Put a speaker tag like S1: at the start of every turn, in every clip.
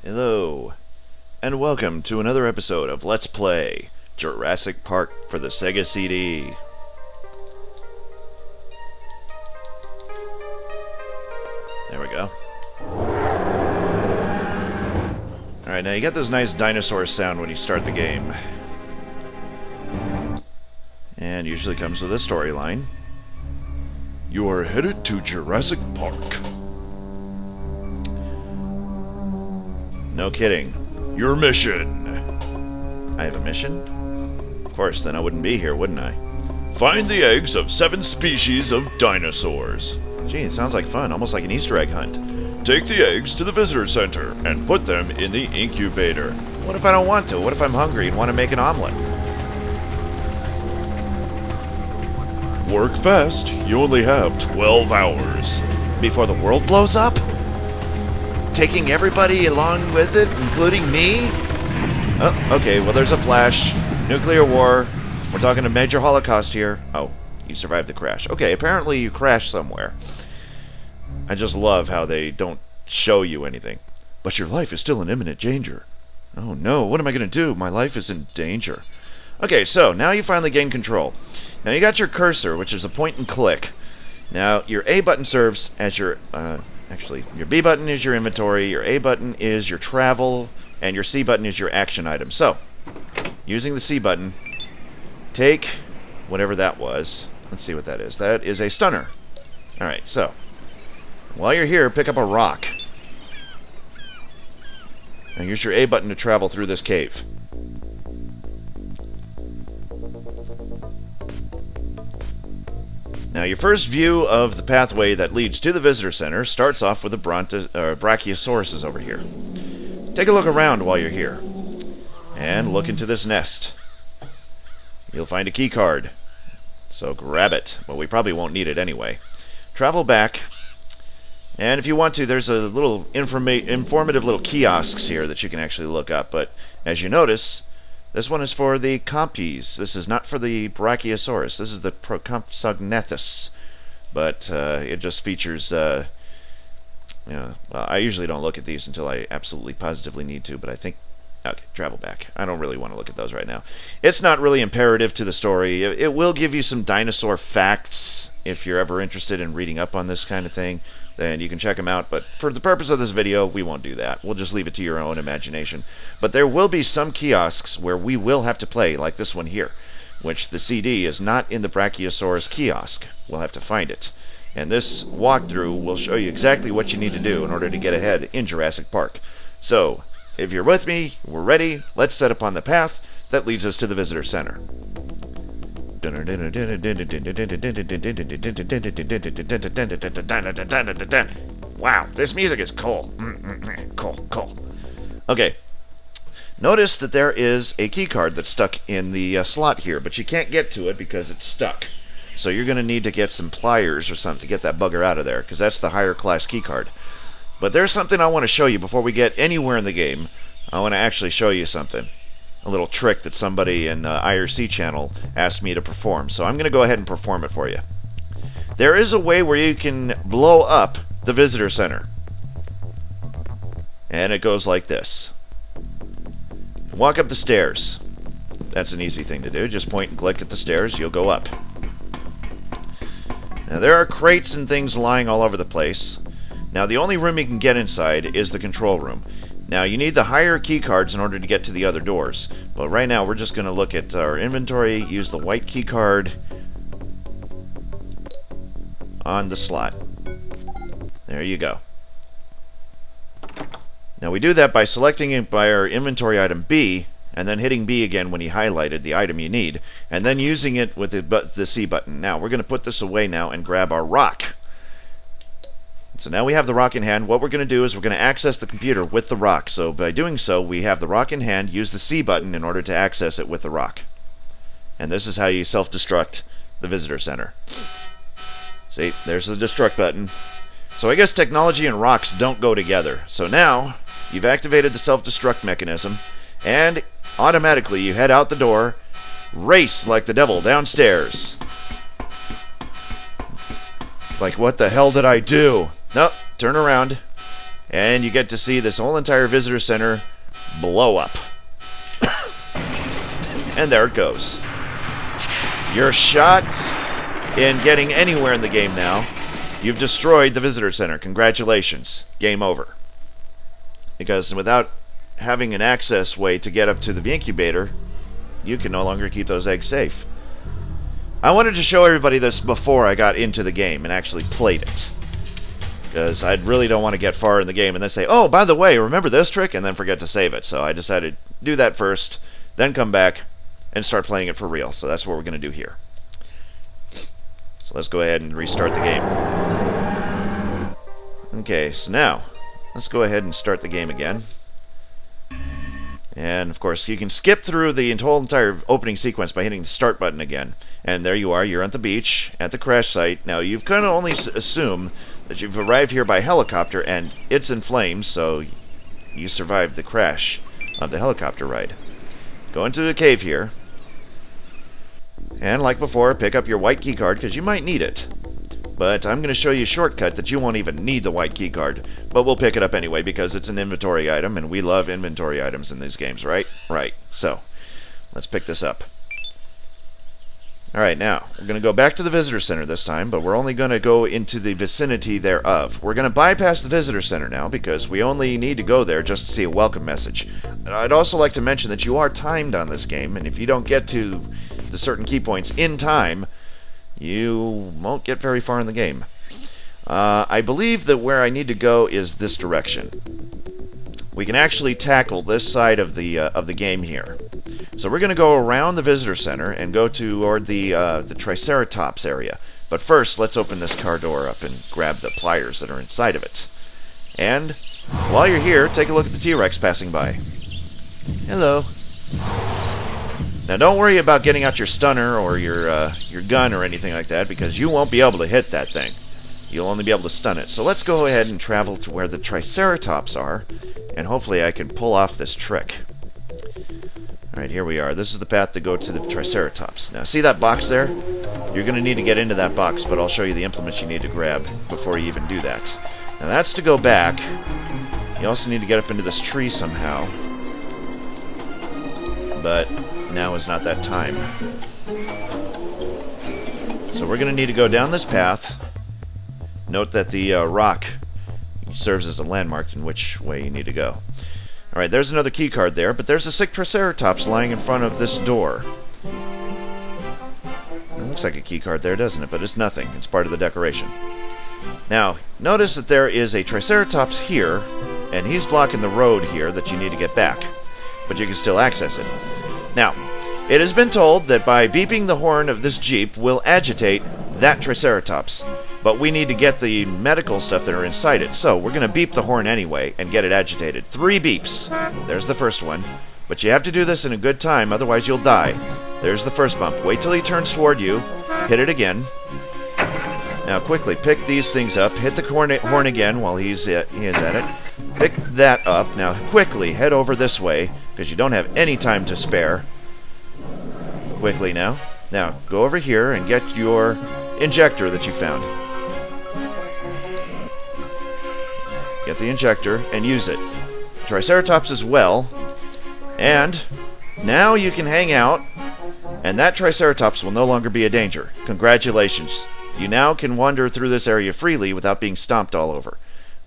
S1: Hello, and welcome to another episode of Let's Play Jurassic Park for the Sega CD. There we go. Alright, now you get this nice dinosaur sound when you start the game. And usually comes with a storyline. You are headed to Jurassic Park. No kidding. Your mission. I have a mission? Of course, then I wouldn't be here, wouldn't I? Find the eggs of 7 species of dinosaurs. Gee, it sounds like fun, almost like an Easter egg hunt. Take the eggs to the visitor center and put them in the incubator. What if I don't want to? What if I'm hungry and want to make an omelet? Work fast. You only have 12 hours. Before the world blows up? Taking everybody along with it, including me? Oh, okay, well there's a flash. Nuclear war. We're talking a major holocaust here. Oh, you survived the crash. Okay, apparently you crashed somewhere. I just love how they don't show you anything. But your life is still in imminent danger. Oh no, what am I going to do? My life is in danger. Okay, so now you finally gain control. Now you got your cursor, which is a point and click. Now your A button serves as your... Actually, your B button is your inventory, your A button is your travel, and your C button is your action item. So, using the C button, take whatever that was. Let's see what that is. That is a stunner. Alright, so, while you're here, pick up a rock. And use your A button to travel through this cave. Now, your first view of the pathway that leads to the visitor center starts off with the Brachiosauruses over here. Take a look around while you're here. And look into this nest. You'll find a key card. So grab it. Well, we probably won't need it anyway. Travel back. And if you want to, there's a little informative little kiosks here that you can actually look up. But as you notice... this one is for the Compes. This is not for the Brachiosaurus. This is the Procompsognethus. But it just features... well, I usually don't look at these until I absolutely positively need to, but I think... okay, travel back. I don't really want to look at those right now. It's not really imperative to the story. It will give you some dinosaur facts if you're ever interested in reading up on this kind of thing. Then you can check them out, but for the purpose of this video, we won't do that. We'll just leave it to your own imagination. But there will be some kiosks where we will have to play, like this one here, which the CD is not in the Brachiosaurus kiosk. We'll have to find it. And this walkthrough will show you exactly what you need to do in order to get ahead in Jurassic Park. So, if you're with me, we're ready, let's set up on the path that leads us to the visitor center. Wow, this music is cool. Cool. Okay. Notice that there is a key card that's stuck in the slot here, but you can't get to it because it's stuck. So you're going to need to get some pliers or something to get that bugger out of there, because that's the higher class key card. But there's something I want to show you before we get anywhere in the game. I want to actually show you something. A little trick that somebody in IRC channel asked me to perform. So I'm going to go ahead and perform it for you. There is a way where you can blow up the visitor center. And it goes like this. Walk up the stairs. That's an easy thing to do. Just point and click at the stairs. You'll go up. Now there are crates and things lying all over the place. Now the only room you can get inside is the control room. Now, you need the higher key cards in order to get to the other doors. But right now, we're just going to look at our inventory, use the white key card on the slot. There you go. Now, we do that by selecting it by our inventory item B, and then hitting B again when you highlighted the item you need, and then using it with the C button. Now, we're going to put this away now and grab our rock. So now we have the rock in hand. What we're going to do is we're going to access the computer with the rock. So by doing so, we have the rock in hand. Use the C button in order to access it with the rock. And this is how you self-destruct the visitor center. See, there's the destruct button. So I guess technology and rocks don't go together. So now you've activated the self-destruct mechanism, and automatically you head out the door, race like the devil downstairs. Like, what the hell did I do? Nope, turn around and you get to see this whole entire visitor center blow up. And there it goes. You're shot in getting anywhere in the game now. You've destroyed the visitor center. Congratulations. Game over. Because without having an access way to get up to the incubator, you can no longer keep those eggs safe. I wanted to show everybody this before I got into the game and actually played it. Because I really don't want to get far in the game and then say, oh, by the way, remember this trick? And then forget to save it. So I decided to do that first, then come back and start playing it for real. So that's what we're going to do here. So let's go ahead and restart the game. Okay, so now, let's go ahead and start the game again. And, of course, you can skip through the whole entire opening sequence by hitting the start button again. And there you are, you're at the beach, at the crash site. Now, you've kind of only assume that you've arrived here by helicopter, and it's in flames, so you survived the crash of the helicopter ride. Go into the cave here. And like before, pick up your white keycard, because you might need it. But I'm going to show you a shortcut that you won't even need the white keycard. But we'll pick it up anyway, because it's an inventory item, and we love inventory items in these games, right? Right. So, let's pick this up. Alright, now, we're going to go back to the visitor center this time, but we're only going to go into the vicinity thereof. We're going to bypass the visitor center now, because we only need to go there just to see a welcome message. I'd also like to mention that you are timed on this game, and if you don't get to the certain key points in time, you won't get very far in the game. I believe that where I need to go is this direction. We can actually tackle this side of the game here. So we're going to go around the visitor center and go toward the Triceratops area. But first, let's open this car door up and grab the pliers that are inside of it. And while you're here, take a look at the T-Rex passing by. Hello. Now don't worry about getting out your stunner or your gun or anything like that, because you won't be able to hit that thing. You'll only be able to stun it. So let's go ahead and travel to where the Triceratops are, and hopefully I can pull off this trick. Alright, here we are. This is the path to go to the Triceratops. Now see that box there? You're going to need to get into that box, but I'll show you the implements you need to grab before you even do that. Now that's to go back. You also need to get up into this tree somehow. But now is not that time. So we're going to need to go down this path. Note that the rock serves as a landmark in which way you need to go. Alright, there's another key card there, but there's a sick Triceratops lying in front of this door. It looks like a key card there, doesn't it? But it's nothing. It's part of the decoration. Now, notice that there is a Triceratops here, and he's blocking the road here that you need to get back. But you can still access it. Now, it has been told that by beeping the horn of this Jeep will agitate that Triceratops. But we need to get the medical stuff that are inside it. So we're going to beep the horn anyway and get it agitated. 3 beeps. There's the first one. But you have to do this in a good time, otherwise you'll die. There's the first bump. Wait till he turns toward you. Hit it again. Now quickly pick these things up. Hit the horn again while he is at it. Pick that up. Now quickly head over this way, because you don't have any time to spare. Quickly now. Now go over here and get your injector that you found. Get the injector and use it. Triceratops as well. And now you can hang out, and that Triceratops will no longer be a danger. Congratulations. You now can wander through this area freely without being stomped all over.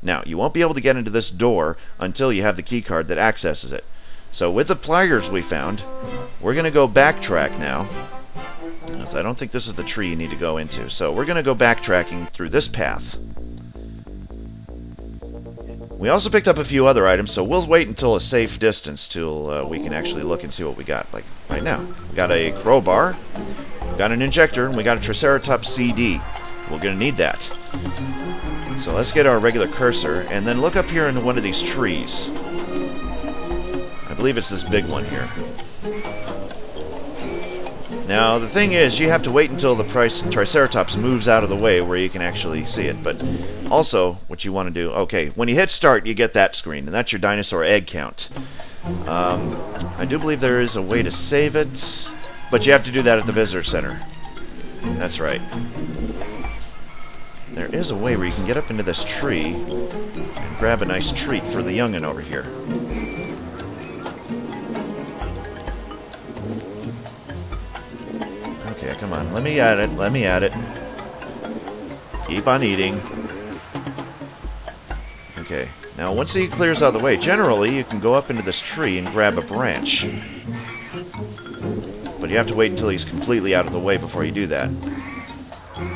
S1: Now, you won't be able to get into this door until you have the key card that accesses it. So with the pliers we found, we're going to go backtrack now. I don't think this is the tree you need to go into. So we're going to go backtracking through this path. We also picked up a few other items, so we'll wait until a safe distance till we can actually look and see what we got. Like right now. We got a crowbar, we got an injector, and we got a Triceratops CD. We're going to need that. So let's get our regular cursor, and then look up here into one of these trees. I believe it's this big one here. Now, the thing is, you have to wait until the Triceratops moves out of the way where you can actually see it. But also, what you want to do... Okay, when you hit start, you get that screen, and that's your dinosaur egg count. I do believe there is a way to save it, but you have to do that at the visitor center. That's right. there is a way where you can get up into this tree and grab a nice treat for the young'un over here. Okay, come on. Let me at it. Let me at it. Keep on eating. Okay. Now, once he clears out of the way, generally you can go up into this tree and grab a branch. But you have to wait until he's completely out of the way before you do that.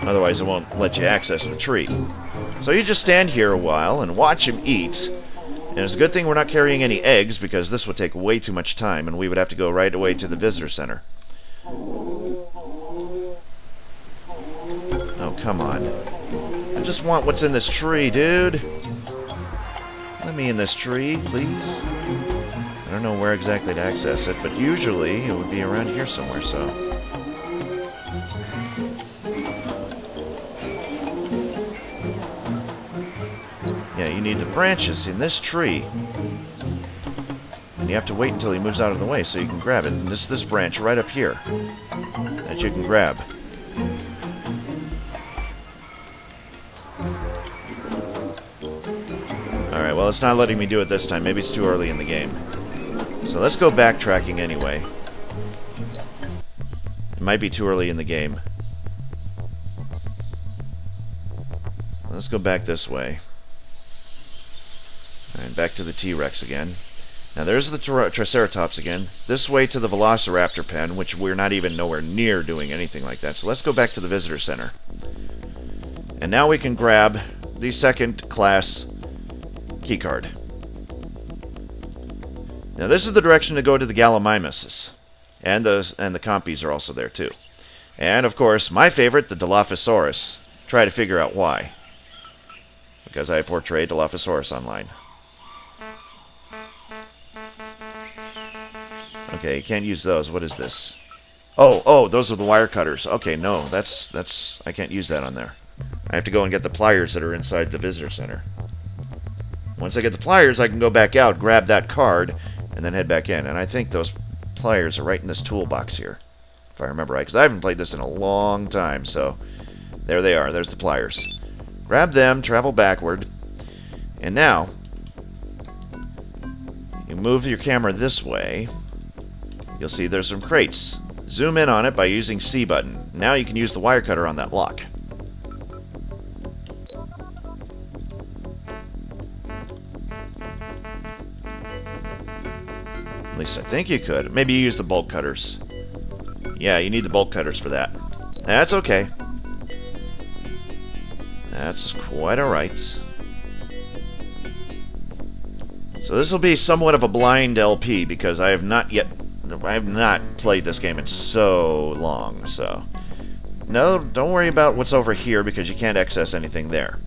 S1: Otherwise, it won't let you access the tree. So you just stand here a while and watch him eat. And it's a good thing we're not carrying any eggs, because this would take way too much time, and we would have to go right away to the visitor center. Oh, come on. I just want what's in this tree, dude. Let me in this tree, please. I don't know where exactly to access it, but usually it would be around here somewhere, so... Yeah, you need the branches in this tree. And you have to wait until he moves out of the way so you can grab it. And this branch right up here that you can grab. Alright, well, it's not letting me do it this time. Maybe it's too early in the game. So let's go backtracking anyway. It might be too early in the game. Let's go back this way. And back to the T-Rex again. Now there's the Triceratops again. This way to the Velociraptor pen, which we're not even nowhere near doing anything like that. So let's go back to the Visitor Center. And now we can grab the second class keycard. Now this is the direction to go to the Gallimimuses. And the Compies are also there too. And of course, my favorite, the Dilophosaurus. Try to figure out why. Because I portray Dilophosaurus online. Okay, you can't use those. What is this? Oh, those are the wire cutters. Okay, no, that's I can't use that on there. I have to go and get the pliers that are inside the visitor center. Once I get the pliers, I can go back out, grab that card, and then head back in. And I think those pliers are right in this toolbox here, if I remember right, because I haven't played this in a long time, so there they are. There's the pliers. Grab them, travel backward, and now you move your camera this way. You'll see there's some crates. Zoom in on it by using C button. Now you can use the wire cutter on that lock. At least I think you could. Maybe you use the bolt cutters. Yeah, you need the bolt cutters for that. That's okay. That's quite alright. So this will be somewhat of a blind LP because I have not played this game in so long, so... No, don't worry about what's over here because you can't access anything there.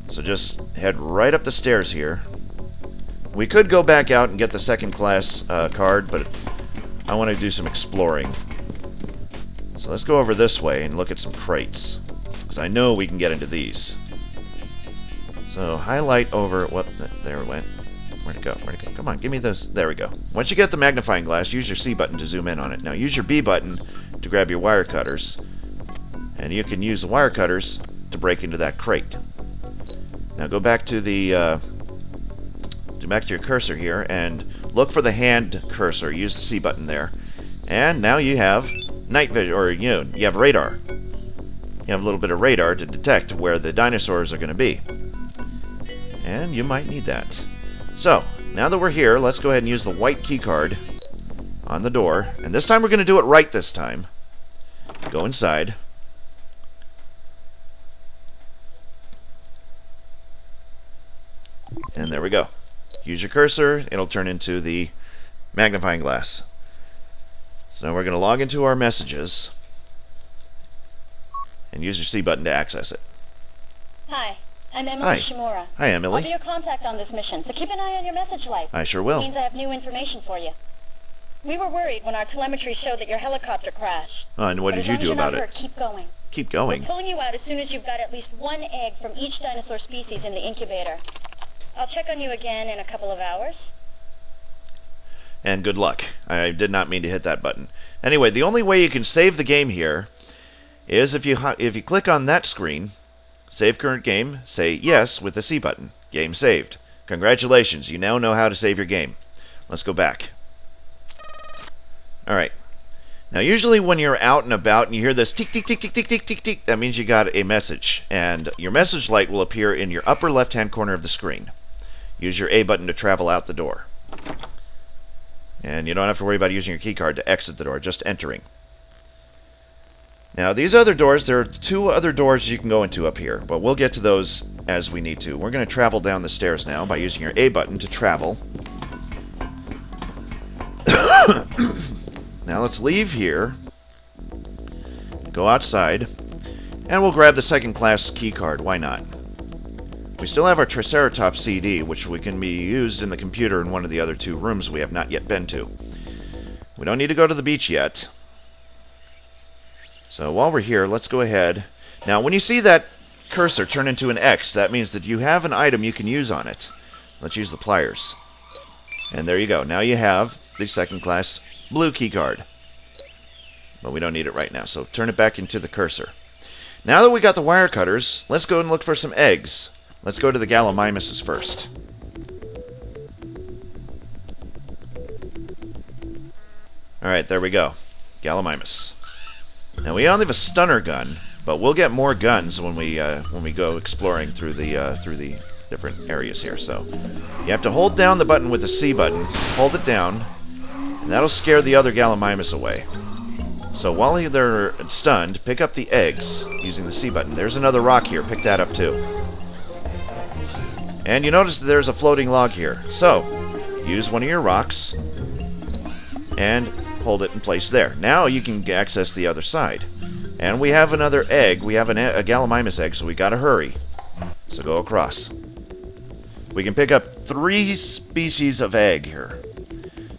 S1: So just head right up the stairs here. We could go back out and get the second class card, but I want to do some exploring. So let's go over this way and look at some crates. Because I know we can get into these. So highlight over... What? There it went. Where'd it go? Where'd it go? Come on, give me those. There we go. Once you get the magnifying glass, use your C button to zoom in on it. Now use your B button to grab your wire cutters. And you can use the wire cutters to break into that crate. Now go back to the... back to your cursor here and look for the hand cursor. Use the C button there. And now you have night vision, or you have radar. You have a little bit of radar to detect where the dinosaurs are going to be. And you might need that. So, now that we're here, let's go ahead and use the white key card on the door. And this time we're going to do it right this time. Go inside. And there we go. Use your cursor, it'll turn into the magnifying glass. So now we're going to log into our messages and use your C button to access it.
S2: Hi, I'm Emily Shimura.
S1: Hi, Emily.
S2: I'll be your contact on this mission, so keep an eye on your message light.
S1: I sure will.
S2: It means I have new information for you. We were worried when our telemetry showed that your helicopter crashed.
S1: Oh, and what did you do about it?
S2: Keep going.
S1: Keep going?
S2: We're pulling you out as soon as you've got at least one egg from each dinosaur species in the incubator. I'll check on you again in a couple of hours.
S1: And good luck. I did not mean to hit that button. Anyway, the only way you can save the game here is if you click on that screen, Save current game. Say yes with the C button. Game saved. Congratulations, you now know how to save your game. Let's go back. Alright. Now usually when you're out and about and you hear this tick tick tick tick tick tick tick tick, that means you got a message. And your message light will appear in your upper left hand corner of the screen. Use your A button to travel out the door. And you don't have to worry about using your key card to exit the door, just entering. Now these other doors, there are 2 other doors you can go into up here, but we'll get to those as we need to. We're going to travel down the stairs now by using your A button to travel. Now let's leave here, go outside, and we'll grab the second class key card. Why not? We still have our Triceratops CD, which we can be used in the computer in one of the other 2 rooms we have not yet been to. We don't need to go to the beach yet. So while we're here, let's go ahead. Now, when you see that cursor turn into an X, that means that you have an item you can use on it. Let's use the pliers. And there you go. Now you have the second class blue key card. But we don't need it right now, so turn it back into the cursor. Now that we got the wire cutters, let's go and look for some eggs. Let's go to the Gallimimuses first. Alright, there we go. Gallimimus. Now we only have a stunner gun, but we'll get more guns when we go exploring through the different areas here. So you have to hold down the button with the C button, hold it down, and that'll scare the other Gallimimus away. So while they're stunned, pick up the eggs using the C button. There's another rock here. Pick that up too. And you notice that there's a floating log here. So use one of your rocks and hold it in place there. Now you can access the other side. And we have another egg. We have a Gallimimus egg, so we gotta hurry. So go across. We can pick up 3 species of egg here.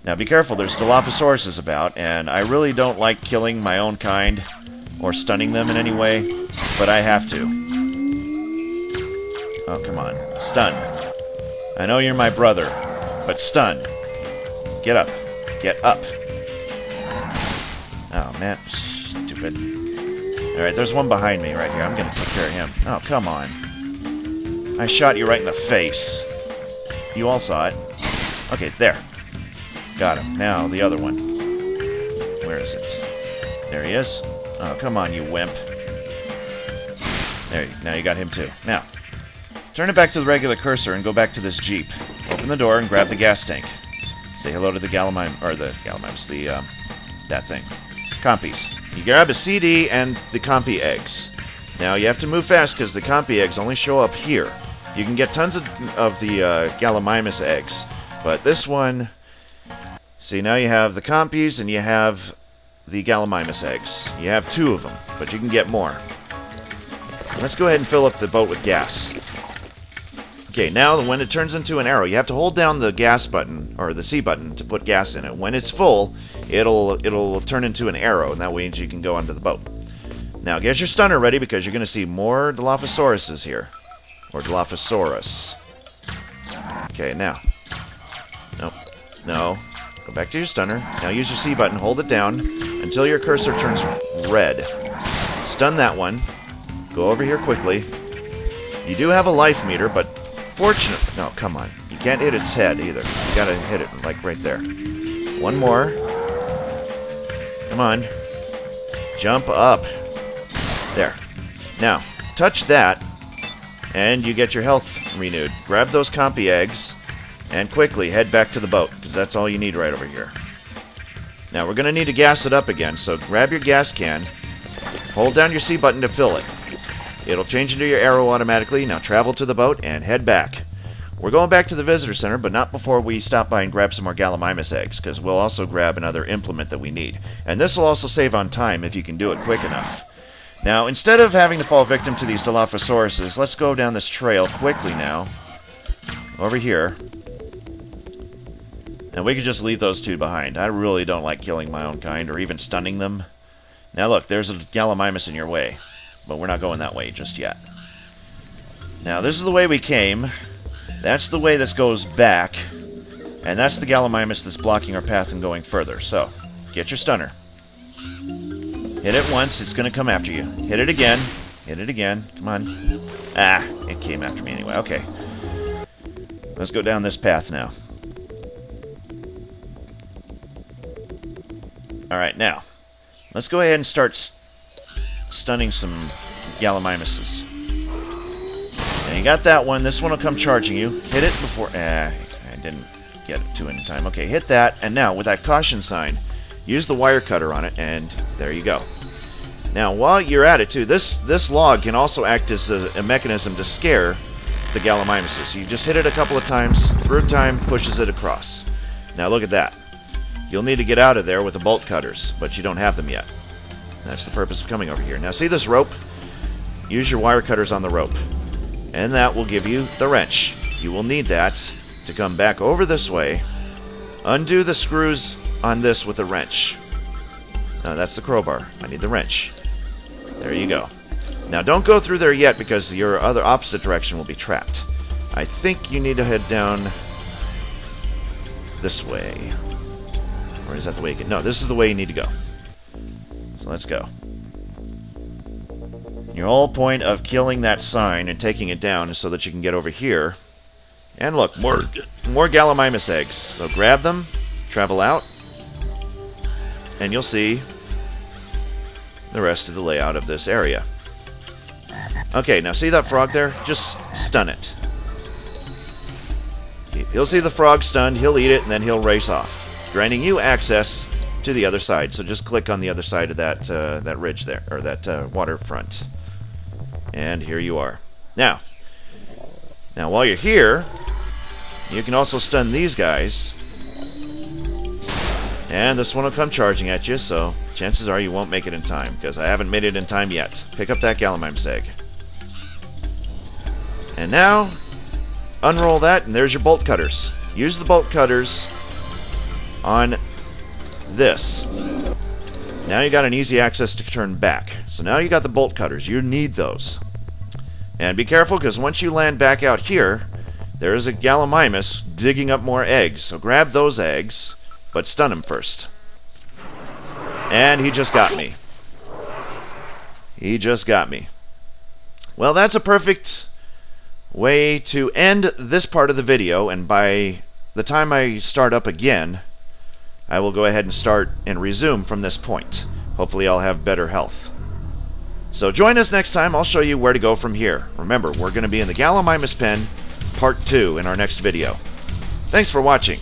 S1: Now be careful, there's Dilophosaurus about, and I really don't like killing my own kind or stunning them in any way, but I have to. Oh, come on. Stun. I know you're my brother, but stun. Get up. Get up. Oh, man. Stupid. Alright, there's one behind me right here. I'm gonna take care of him. Oh, come on. I shot you right in the face. You all saw it. Okay, there. Got him. Now, the other one. Where is it? There he is. Oh, come on, you wimp. There, now you got him too. Now, turn it back to the regular cursor and go back to this Jeep. Open the door and grab the gas tank. Say hello to the Gallimimus, that thing. Compies. You grab a CD and the Compy eggs. Now, you have to move fast because the Compy eggs only show up here. You can get tons of the Gallimimus eggs, but this one... See, now you have the Compies and you have the Gallimimus eggs. You have 2 of them, but you can get more. Let's go ahead and fill up the boat with gas. Okay, now when it turns into an arrow, you have to hold down the gas button, or the C button, to put gas in it. When it's full, it'll turn into an arrow, and that way you can go onto the boat. Now, get your stunner ready, because you're going to see more Dilophosauruses here. Or Dilophosaurus. Okay, now. Nope. No. Go back to your stunner. Now use your C button, hold it down until your cursor turns red. Stun that one. Go over here quickly. You do have a life meter, but fortunately... No, come on. You can't hit its head either. You gotta hit it, like, right there. One more. Come on. Jump up. There. Now, touch that, and you get your health renewed. Grab those Compy eggs, and quickly head back to the boat, because that's all you need right over here. Now, we're going to need to gas it up again, so grab your gas can, hold down your C button to fill it. It'll change into your arrow automatically. Now travel to the boat and head back. We're going back to the visitor center, but not before we stop by and grab some more Gallimimus eggs, because we'll also grab another implement that we need. And this will also save on time if you can do it quick enough. Now, instead of having to fall victim to these Dilophosauruses, let's go down this trail quickly now. Over here. And we could just leave those 2 behind. I really don't like killing my own kind, or even stunning them. Now look, there's a Gallimimus in your way. But we're not going that way just yet. Now, this is the way we came. That's the way this goes back. And that's the Gallimimus that's blocking our path and going further. So, get your stunner. Hit it once, it's going to come after you. Hit it again. Hit it again. Come on. Ah, it came after me anyway. Okay. Let's go down this path now. Alright, now. Let's go ahead and start stunning some Gallimimuses. And you got that one. This one will come charging you. Hit it before... I didn't get it to it in time. Okay, hit that. And now, with that caution sign, use the wire cutter on it, and there you go. Now, while you're at it, too, this log can also act as a mechanism to scare the Gallimimuses. You just hit it a couple of times. Third time pushes it across. Now, look at that. You'll need to get out of there with the bolt cutters, but you don't have them yet. That's the purpose of coming over here. Now, see this rope? Use your wire cutters on the rope. And that will give you the wrench. You will need that to come back over this way. Undo the screws on this with the wrench. No, that's the crowbar. I need the wrench. There you go. Now, don't go through there yet because your other opposite direction will be trapped. I think you need to head down this way. Or is that the way you can... No, this is the way you need to go. So let's go. Your whole point of killing that sign and taking it down is so that you can get over here. And look, more Gallimimus eggs. So grab them, travel out, and you'll see the rest of the layout of this area. Okay, now see that frog there? Just stun it. He'll see the frog stunned, he'll eat it, and then he'll race off, granting you access to the other side. So just click on the other side of that that ridge there, or that waterfront. And here you are. Now while you're here, you can also stun these guys. And this one will come charging at you, so chances are you won't make it in time, because I haven't made it in time yet. Pick up that Gallimimus egg. And now, unroll that, and there's your bolt cutters. Use the bolt cutters on this. Now you got an easy access to turn back. So now you got the bolt cutters. You need those. And be careful, because once you land back out here, there is a Gallimimus digging up more eggs. So grab those eggs, but stun him first. And he just got me. He just got me. Well, that's a perfect way to end this part of the video, and by the time I start up again, I will go ahead and start and resume from this point. Hopefully I'll have better health. So join us next time. I'll show you where to go from here. Remember, we're going to be in the Gallimimus pen, part 2, in our next video. Thanks for watching.